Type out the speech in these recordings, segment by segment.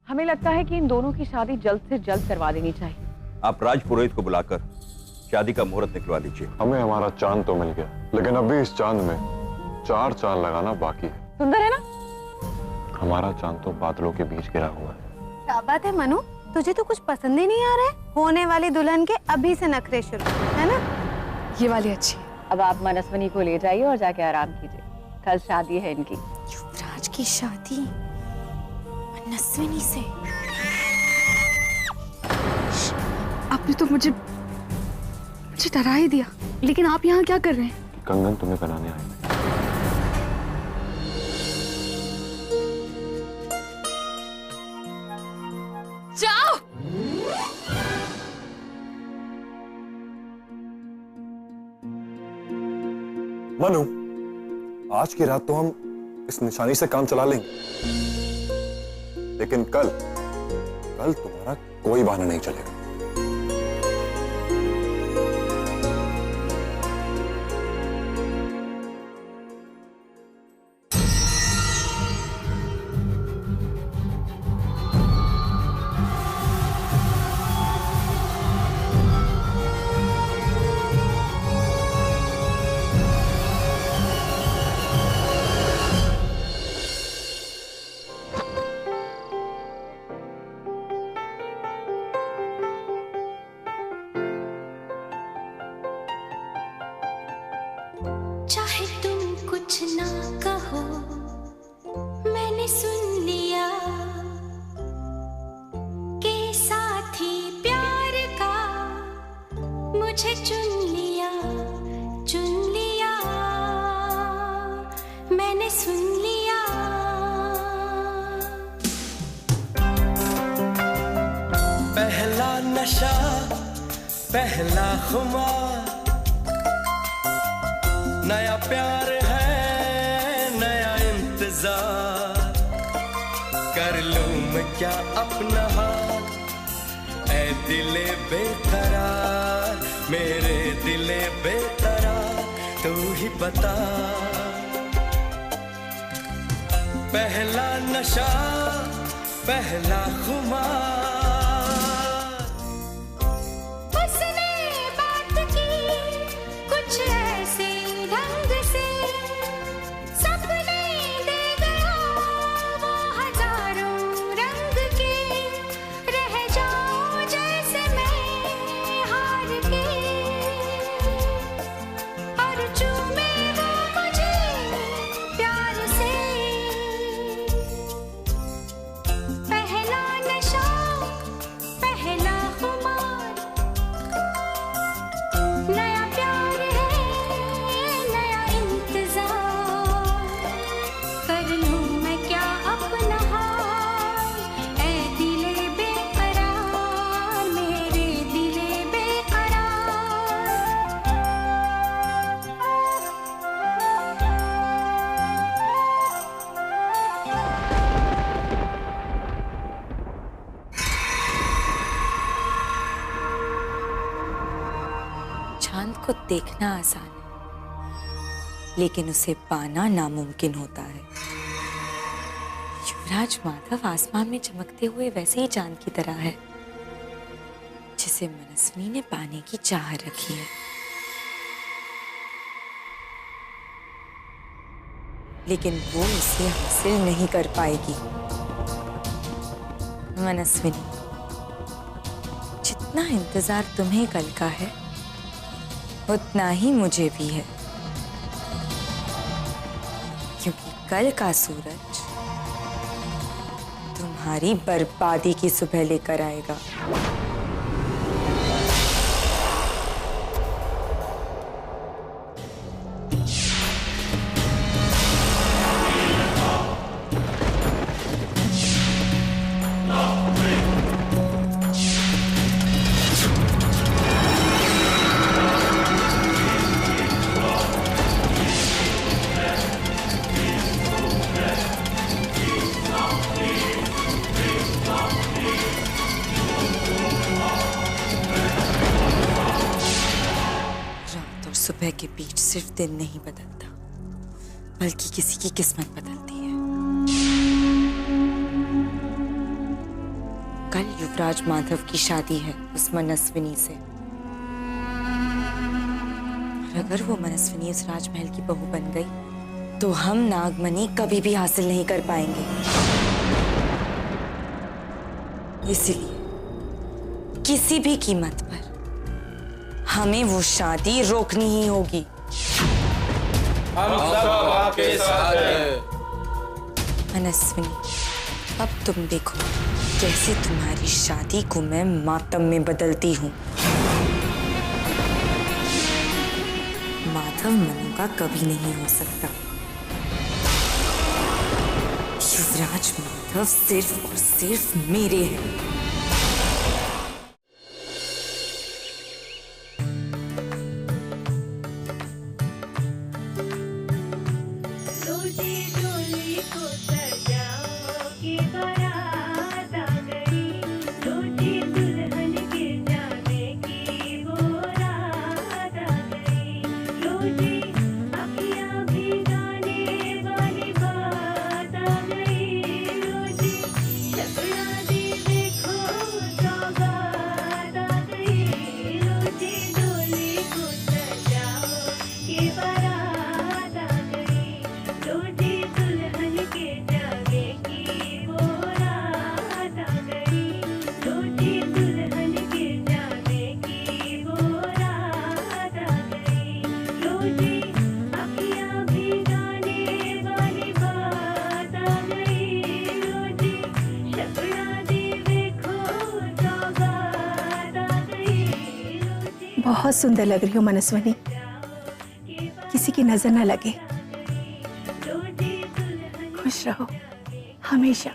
हमें लगता है कि इन दोनों की शादी जल्द से जल्द करवा देनी चाहिए। आप राजपुरोहित को बुलाकर शादी का मुहूर्त निकलवा दीजिए। हमें हमारा चांद तो मिल गया, लेकिन अभी इस चांद में 4 चांद लगाना बाकी है। सुंदर है ना? हमारा चांद तो बादलों के बीच गिरा हुआ है। क्या बात है मनु, तुझे तो कुछ पसंद ही नहीं आ रहा है। होने वाली दुल्हन के अभी से नखरे शुरू, है ना? ये वाली अच्छी है। अब आप मनस्विनी को ले जाइए और जाके आराम कीजिए, कल शादी है इनकी। युवराज की शादी मनस्विनी से? आपने तो मुझे डरा ही दिया। लेकिन आप यहाँ क्या कर रहे हैं? कंगन तुम्हें बनाने आए। जाओ। मनु, आज की रात तो हम इस निशानी से काम चला लेंगे, लेकिन कल तुम्हारा कोई बहाना नहीं चलेगा। चाहे तुम कुछ ना कहो, मैंने सुन लिया के साथी प्यार का मुझे चुन लिया, मैंने सुन लिया। पहला नशा, पहला खुमार, नया प्यार है, नया इंतजार। कर लूं मैं क्या अपना हाल, ऐ दिले बेकरार, मेरे दिले बेकरार, तू ही बता। पहला नशा, पहला खुमार। चांद को देखना आसान है, लेकिन उसे पाना नामुमकिन होता है। युवराज माधव आसमान में चमकते हुए वैसे ही चांद की तरह है, जिसे मनस्विनी ने पाने की चाह रखी है। लेकिन वो उसे हासिल नहीं कर पाएगी। मनस्विनी, जितना इंतजार तुम्हें कल का है, उतना ही मुझे भी है, क्योंकि कल का सूरज तुम्हारी बर्बादी की सुबह लेकर आएगा। सुबह के बीच सिर्फ दिन नहीं बदलता, बल्कि किसी की किस्मत बदलती है। कल युवराज माधव की शादी है उस मनस्विनी से। और अगर वो मनस्विनी उस राजमहल की बहू बन गई तो हम नागमणि कभी भी हासिल नहीं कर पाएंगे। इसलिए किसी भी कीमत पर हमें वो शादी रोकनी ही होगी। हम सब आपके साथ हैं। मनस्विनी, अब तुम देखो कैसे तुम्हारी शादी को मैं मातम में बदलती हूँ। माधव मनु का कभी नहीं हो सकता। युवराज माधव सिर्फ और सिर्फ मेरे हैं। बहुत सुंदर लग रही हो मनस्विनी, किसी की नजर न लगे। खुश रहो हमेशा।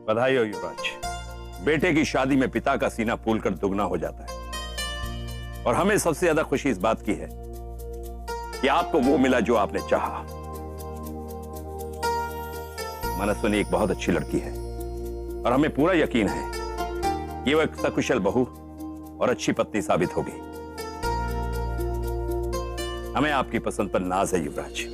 बधाई हो युवराज। बेटे की शादी में पिता का सीना फूलकर दुगना हो जाता है। और हमें सबसे ज्यादा खुशी इस बात की है कि आपको वो मिला जो आपने चाहा। मनस्विनी एक बहुत अच्छी लड़की है और हमें पूरा यकीन है कि वो एक सकुशल बहू और अच्छी पत्नी साबित होगी। हमें आपकी पसंद पर नाज है युवराज।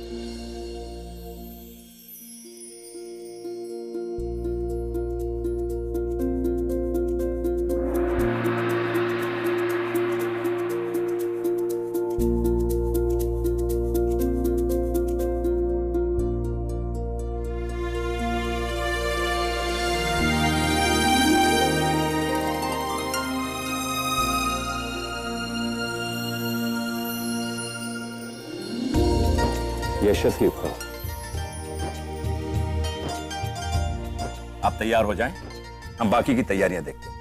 यशस्वी भव। आप तैयार हो जाएं, हम बाकी की तैयारियां देखते हैं।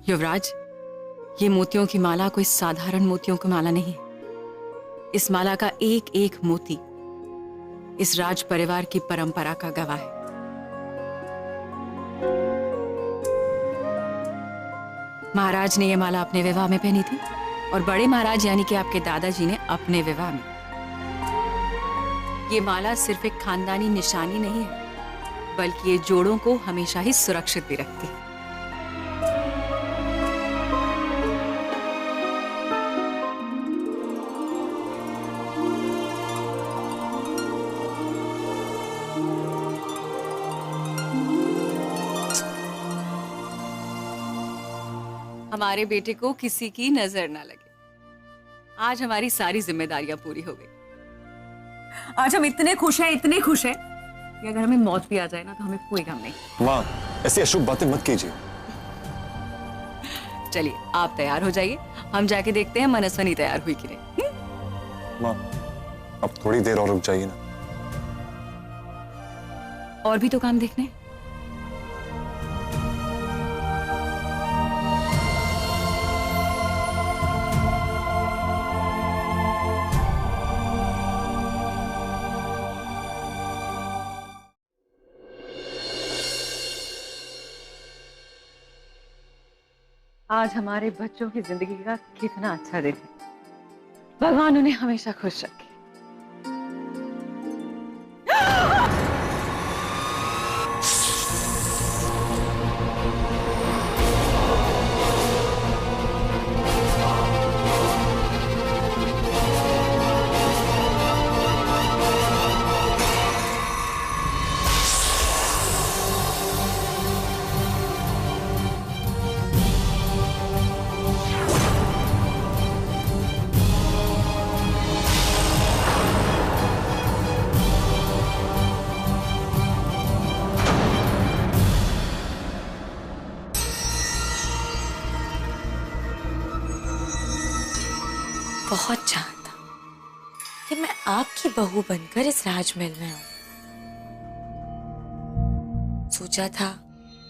युवराज, ये मोतियों की माला कोई साधारण मोतियों की माला नहीं। इस माला का एक एक मोती इस राज परिवार की परंपरा का गवाह है। महाराज ने यह माला अपने विवाह में पहनी थी और बड़े महाराज यानी कि आपके दादाजी ने अपने विवाह में। ये माला सिर्फ एक खानदानी निशानी नहीं है, बल्कि ये जोड़ों को हमेशा ही सुरक्षित भी रखती है। हमारे बेटे को किसी की नजर ना लगे। आज हमारी सारी जिम्मेदारियां पूरी हो गई। आज हम इतने खुश हैं कि अगर हमें मौत भी आ जाए ना तो हमें कोई गम नहीं। माँ, ऐसी अशुभ बातें मत कीजिए। चलिए आप तैयार हो जाइए, हम जाके देखते हैं मनस्विनी तैयार हुई कि नहीं। माँ, अब थोड़ी देर और रुक जाइए ना। और भी तो काम देखने। आज हमारे बच्चों की जिंदगी का कितना अच्छा दिन है। भगवान उन्हें हमेशा खुश रखे। बहुत चाहता कि मैं आपकी बहू बनकर इस राजमहल में आऊं। सोचा था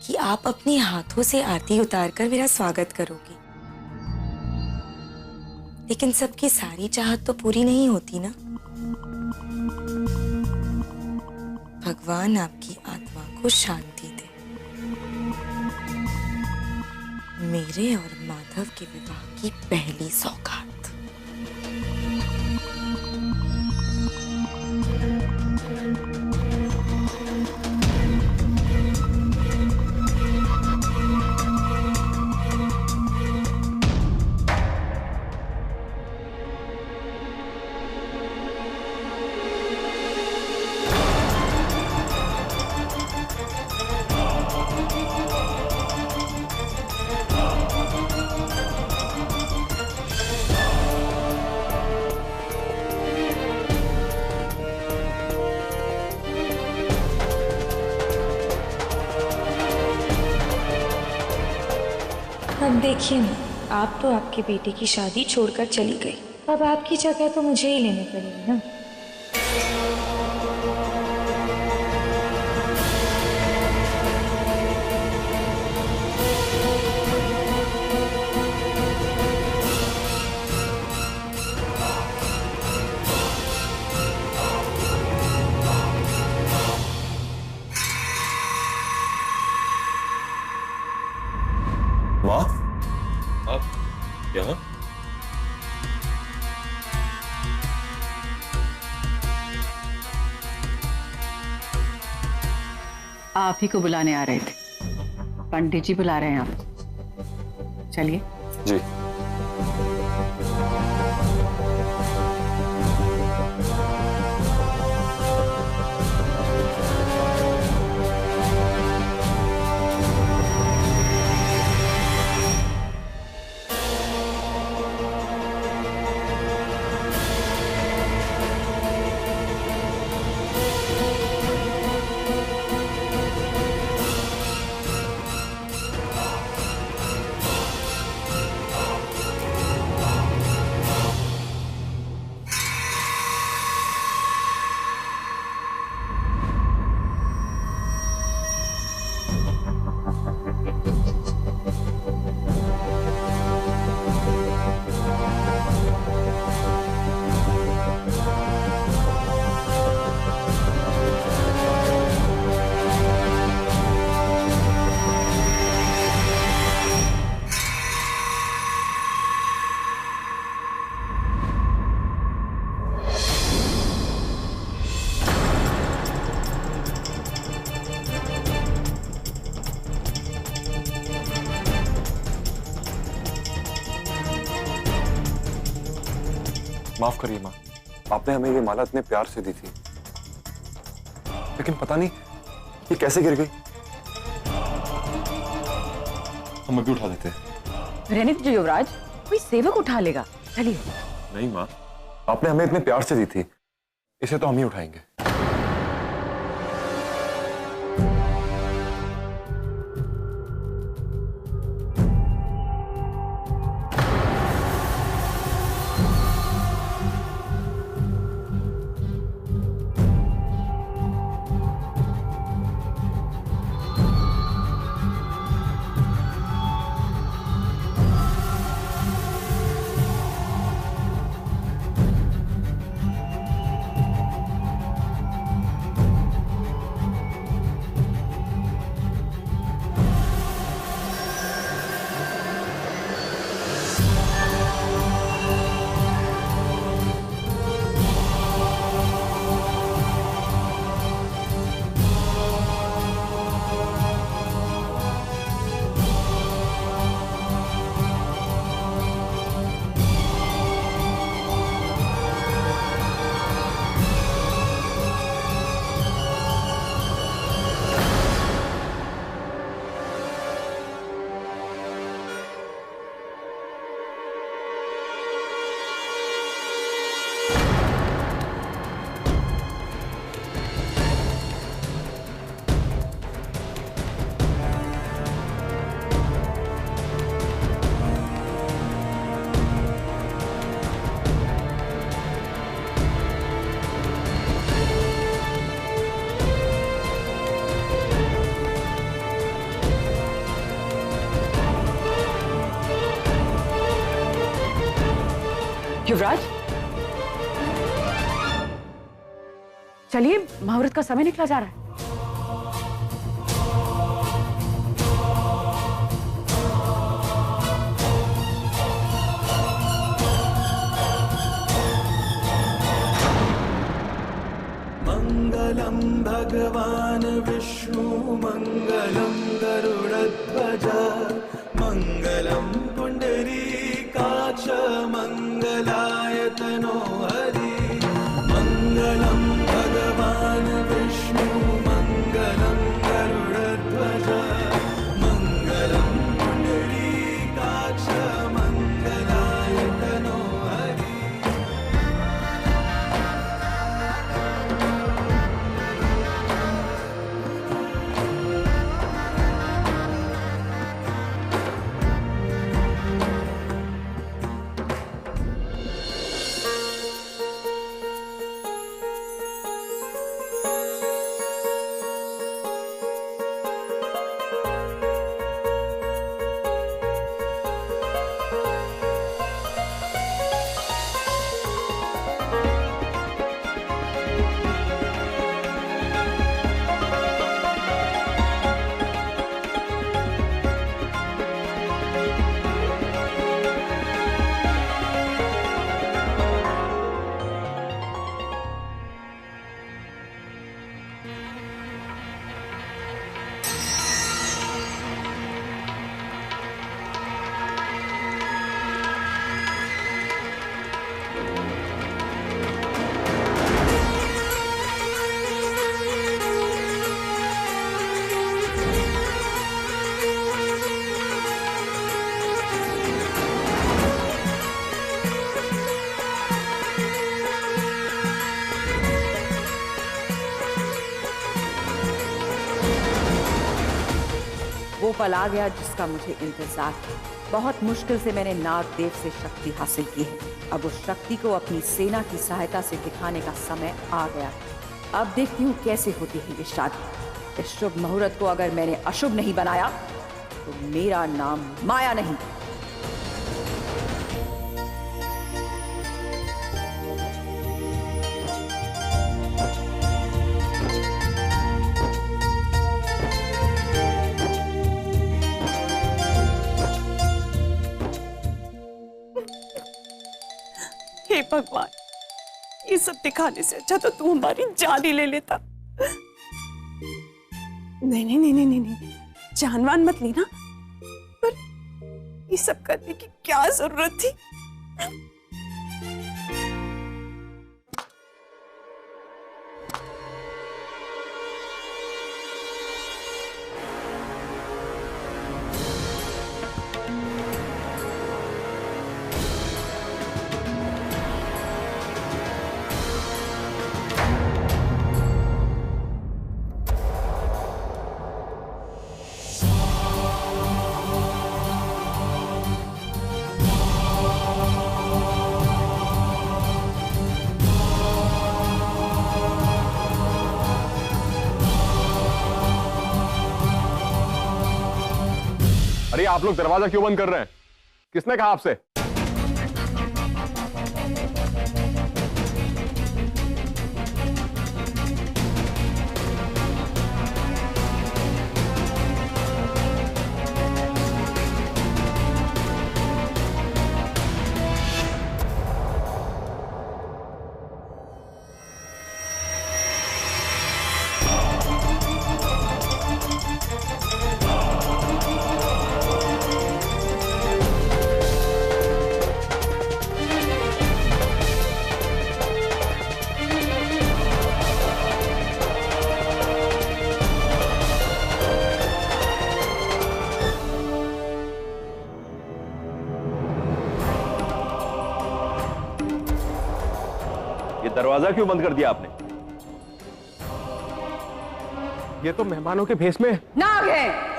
कि आप अपने हाथों से आरती उतारकर मेरा स्वागत करोगी, लेकिन सबकी सारी चाहत तो पूरी नहीं होती ना। भगवान आपकी आत्मा को शांति दे। मेरे और माधव के विवाह की पहली सौगात। अब देखिए ना, आप तो आपके बेटे की शादी छोड़कर चली गई, अब आपकी जगह तो मुझे ही लेनी पड़ेगी ना। माँ, आप यहाँ? आप ही को बुलाने आ रहे थे। पंडित जी बुला रहे हैं आप। चलिए। जी। माफ करिए माँ, आपने हमें ये माला इतने प्यार से दी थी, लेकिन पता नहीं ये कैसे गिर गई। हम अभी उठा देते हैं। रहने दीजिए युवराज, कोई सेवक उठा लेगा। चलिए। नहीं माँ, आपने हमें इतने प्यार से दी थी, इसे तो हम ही उठाएंगे। युवराज, चलिए, मुहूर्त का समय निकला जा रहा है। मंगलम भगवान विष्णु मंगलम गरुड़ध्वज मंगलम पुंडरीकाक्ष मंगलायतनो हरि मंगलम भगवान विष्णु मंगलम गरुड़ध्वज मंगलम पुंडरीकाक्ष मंगलायतनो हरि। वो पल आ गया जिसका मुझे इंतजार था। बहुत मुश्किल से मैंने नागदेव से शक्ति हासिल की है। अब उस शक्ति को अपनी सेना की सहायता से दिखाने का समय आ गया। अब देखती हूँ कैसे होती है ये शादी। इस शुभ मुहूर्त को अगर मैंने अशुभ नहीं बनाया तो मेरा नाम माया नहीं। हे भगवान, ये सब दिखाने से अच्छा तो तू हमारी जान ही ले लेता। नहीं नहीं नहीं नहीं नहीं, नहीं। जानवान मत लेना, पर ये सब करने की क्या जरूरत थी? अरे आप लोग दरवाजा क्यों बंद कर रहे हैं? किसने कहा आपसे? ये दरवाजा क्यों बंद कर दिया आपने? ये तो मेहमानों के भेष में नाग है।